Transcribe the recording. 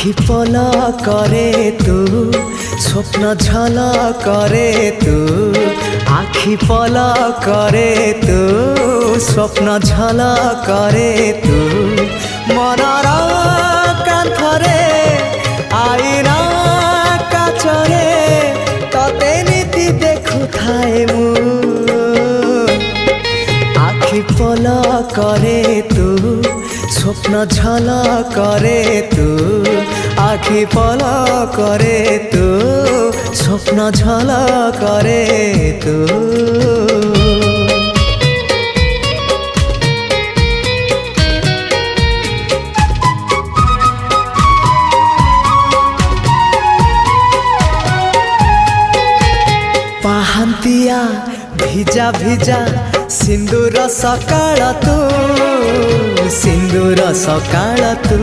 आखि पल करे तू स्वप्न झल करे तू आखि पल करे तू स्वप्न झल करे तू मनर कांथरे आईना काचरे तते नीति देखु थाए मु आखि पल करे तू स्वप्न झल करे तू आखि पल करे तू स्वप्न झल करे तू पाहंतिया भिजा भिजा सिंदूर सकाळ तू सिंदूर सकाळ तू